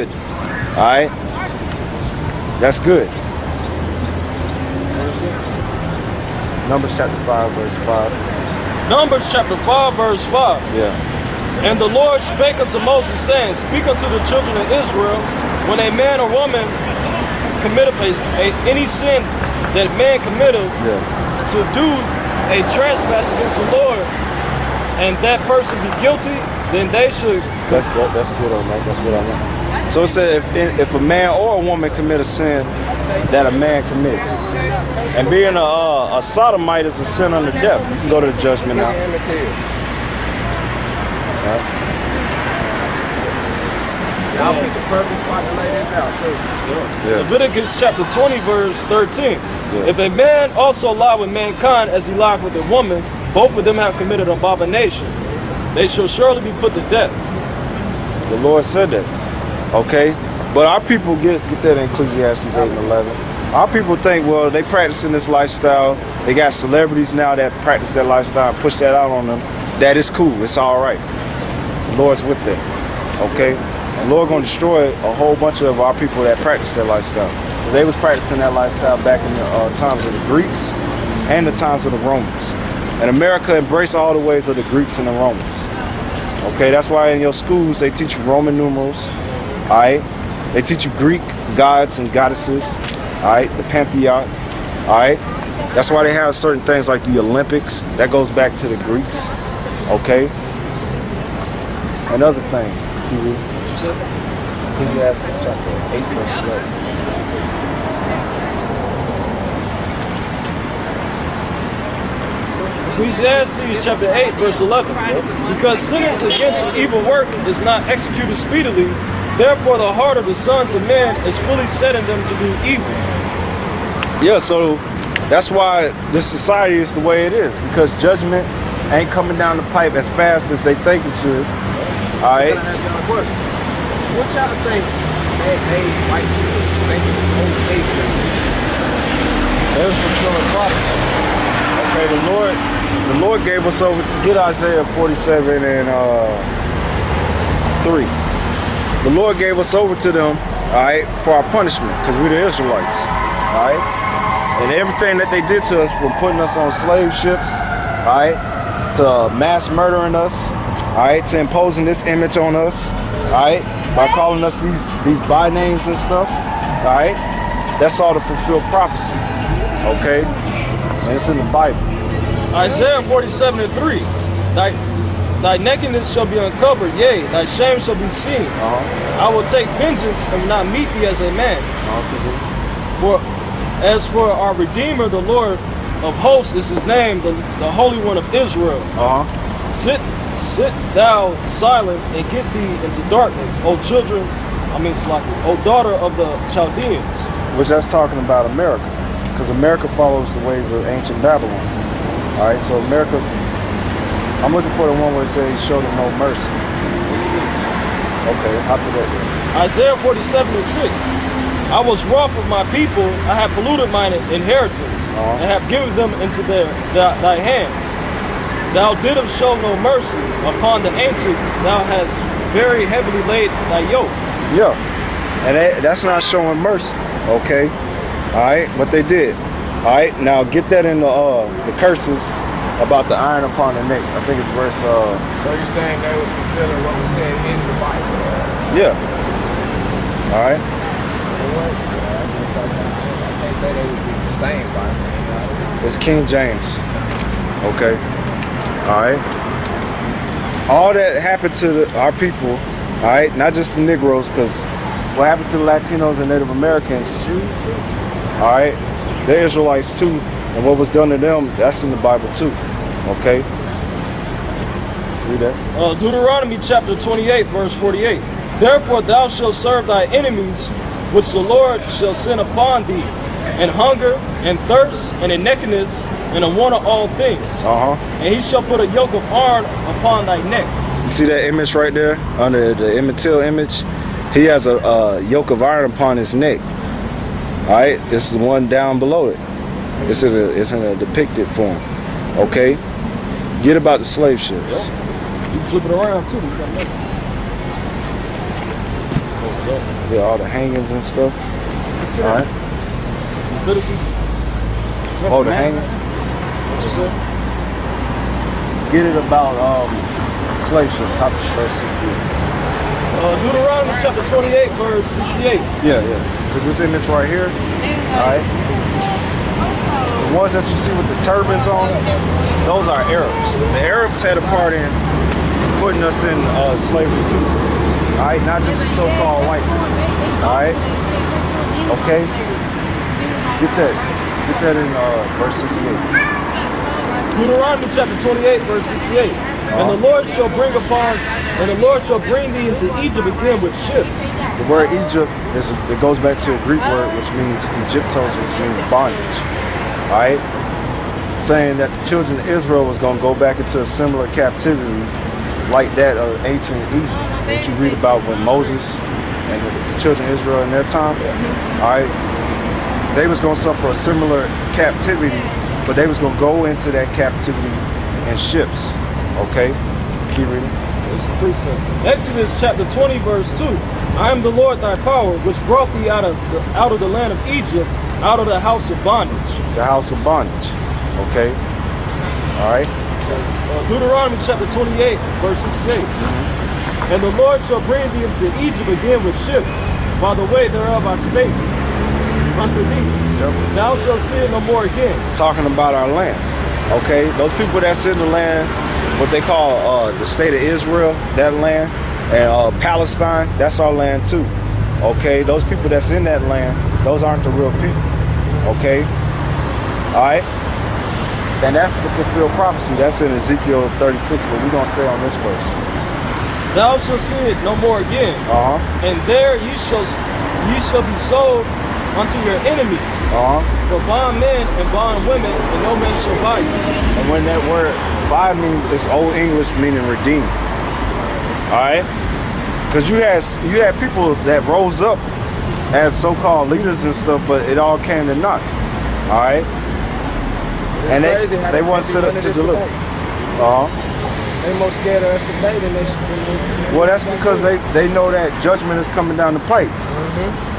All right, that's good. Numbers chapter 5, verse 5. Numbers chapter 5, verse 5. Yeah. And the Lord spake unto Moses, saying, Speak unto the children of Israel, when a man or woman committeth any sin that man committeth, to do a trespass against the Lord, and that person be guilty, then they should. That's good on that. That's what I want. So it said if a man or a woman commit a sin that a man commits, and being a sodomite is a sin unto death, you can go to the judgment now. Y'all picked the perfect spot to lay this out too. Yeah. Leviticus chapter 20, verse 13. Yeah. If a man also lie with mankind as he lied with a woman, both of them have committed abomination. They shall surely be put to death. The Lord said that. Okay? But our people get that in Ecclesiastes 8 and 11. Our people think, well, they practicing this lifestyle. They got celebrities now that practice that lifestyle and push that out on them. That is cool. It's all right. The Lord's with them. Okay? The Lord going to destroy a whole bunch of our people that practice that lifestyle. Because they was practicing that lifestyle back in the times of the Greeks and the times of the Romans. And America embraced all the ways of the Greeks and the Romans. Okay, that's why in your schools they teach you Roman numerals. Alright? They teach you Greek gods and goddesses. Alright, the Pantheon. Alright? That's why they have certain things like the Olympics. That goes back to the Greeks. Okay? And other things. Can you read? What you said? Ecclesiastes chapter 8, verse 11. Ecclesiastes chapter 8, verse 11. Because sinners against an evil work is not executed speedily, therefore the heart of the sons of men is fully set in them to do evil. Yeah, so that's why this society is the way it is, because judgment ain't coming down the pipe as fast as they think it should. All right. Can I ask y'all a question? What y'all think they white people think is okay for? There's fulfilling prophecy. Okay, the Lord gave us over to get Isaiah 47 and 3. The Lord gave us over to them, all right, for our punishment, because we're the Israelites, all right? And everything that they did to us, from putting us on slave ships, all right, to mass murdering us, all right, to imposing this image on us, all right, by calling us these by names and stuff, all right, that's all to fulfill prophecy, okay? And it's in the Bible. Isaiah 47 and 3. Thy nakedness shall be uncovered, yea, thy shame shall be seen. I will take vengeance and not meet thee as a man. For as for our Redeemer, the Lord of hosts is his name, the Holy One of Israel. Sit thou silent and get thee into darkness, O daughter of the Chaldeans. Which that's talking about America, because America follows the ways of ancient Babylon. All right, so America's. I'm looking for the one where it says, "Show them no mercy." Let's see. Okay, how did that go? Isaiah 47 and 6. I was wroth with my people, I have polluted mine inheritance, and have given them into thy hands. Thou didst show no mercy upon the ancient, thou hast very heavily laid thy yoke. Yeah, and that's not showing mercy, okay? All right, what they did. All right, now get that in the curses about the iron upon the neck. I think it's verse. So you're saying they was fulfilling what was said in the Bible? Yeah. All right. I can't say they would be the same Bible. It's King James. Okay. All right. All that happened to our people. All right, not just the Negroes, because what happened to the Latinos and Native Americans? All right, they're Israelites too, and what was done to them, that's in the Bible too. Okay. Read that. Deuteronomy chapter 28, verse 48. Therefore thou shalt serve thy enemies, which the Lord shall send upon thee, and hunger, and thirst, and in nakedness, and a want of all things. And he shall put a yoke of iron upon thy neck. You see that image right there, under the Emmett image? He has a yoke of iron upon his neck. All right, it's the one down below it. It's in a depicted form. Okay, get about the slave ships. You can flip it around too. Yeah, all the hangings and stuff. All right. Some Leviticus. Oh, the hangings. What you said? Get it about slave ships. Verse 68. Deuteronomy chapter 28, verse 68. Yeah. Because this image right here. All right. The ones that you see with the turbans on, those are Arabs. The Arabs had a part in putting us in slavery too. All right, not just the so-called white man. All right. Okay. Get that in verse 68. Deuteronomy chapter 28, verse 68. And the Lord shall bring thee into Egypt again with ships. The word Egypt it goes back to a Greek word which means Egyptos, which means bondage. All right, saying that the children of Israel was going to go back into a similar captivity like that of ancient Egypt that you read about when Moses and the children of Israel in their time. All right, they was going to suffer a similar captivity, but they was going to go into that captivity in ships. Okay, keep reading. It's a precept. Exodus chapter 20, verse 2. I am the Lord thy power, which brought thee out of the land of Egypt, out of the house of bondage. The house of bondage. Okay. All right. So, Deuteronomy chapter 28, verse 68. And the Lord shall bring thee into Egypt again with ships. By the way thereof I spake unto thee. Yep. Thou shalt see it no more again. Talking about our land. Okay. Those people that's in the land, what they call the state of Israel, that land, and Palestine, that's our land too. Okay, those people that's in that land, those aren't the real people. Okay, all right, and that's the fulfilled prophecy. That's in Ezekiel 36, but we're gonna stay on this verse. Thou shalt see it no more again. And there ye shall be sold unto your enemies. For bondmen and bondwomen, and no man shall buy you. And when that word buy means, it's Old English meaning redeem. All right, because you had people that rose up as so-called leaders and stuff, but it all came to naught. All right, and they weren't set up to deliver. They more scared of us today than they should. Well, that's because they know that judgment is coming down the pipe.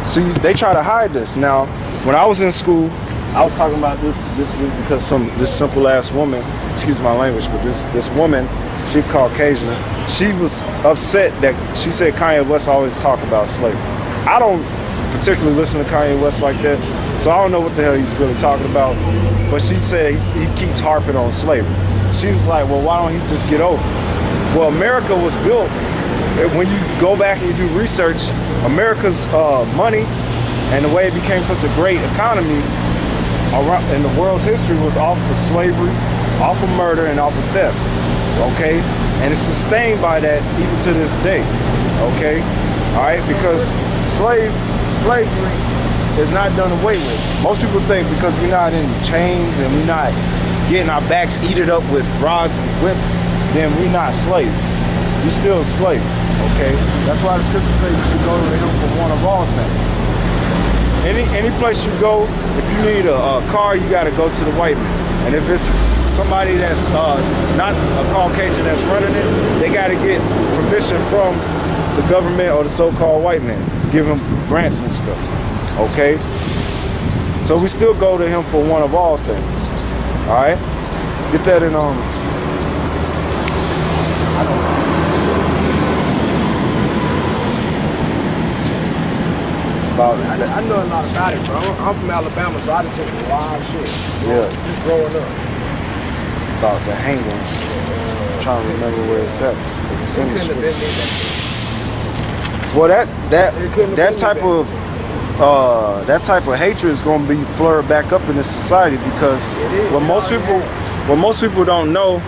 See, they try to hide this. Now, when I was in school, I was talking about this week because this simple ass woman, excuse my language, but this woman, she Caucasian, she was upset that she said Kanye West always talk about slavery. I don't particularly listen to Kanye West like that, so I don't know what the hell he's really talking about. But she said he keeps harping on slavery. She was like, well, why don't he just get over it? Well, America was built, when you go back and you do research, America's money and the way it became such a great economy in the world's history was off of slavery, off of murder, and off of theft. Okay? And it's sustained by that even to this day. Okay? All right? Because slavery is not done away with. Most people think because we're not in chains and we're not getting our backs eaten up with rods and whips, then we're not slaves. We're still slaves. Okay? That's why the scripture says you should go to him for one of all things. Any place you go, if you need a car, you got to go to the white man. And if it's somebody that's not a Caucasian that's running it, they got to get permission from the government or the so-called white man. Give them grants and stuff. Okay? So we still go to him for one of all things. All right? Get that in I don't know. I know a lot about it, bro. I'm from Alabama, so I just seen a lot of shit. Yeah. Just growing up. About the hangings. I'm trying to remember where it's at. Because it's in the scripture. Well, that type of hatred is going to be flared back up in this society because what most people don't know,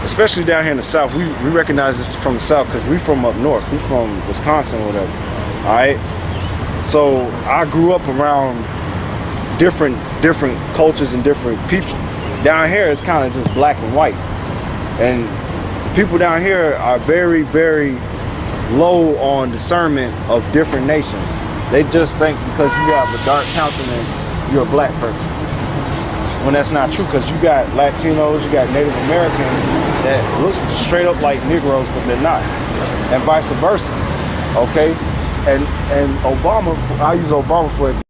especially down here in the South, we recognize this from the South because we from up north. We from Wisconsin or whatever. All right. So I grew up around different cultures and different people. Down here, it's kind of just black and white. And people down here are very, very low on discernment of different nations. They just think because you have a dark countenance, you're a black person. When that's not true, because you got Latinos, you got Native Americans that look straight up like Negroes, but they're not. And vice versa, okay? And Obama, I use Obama for example.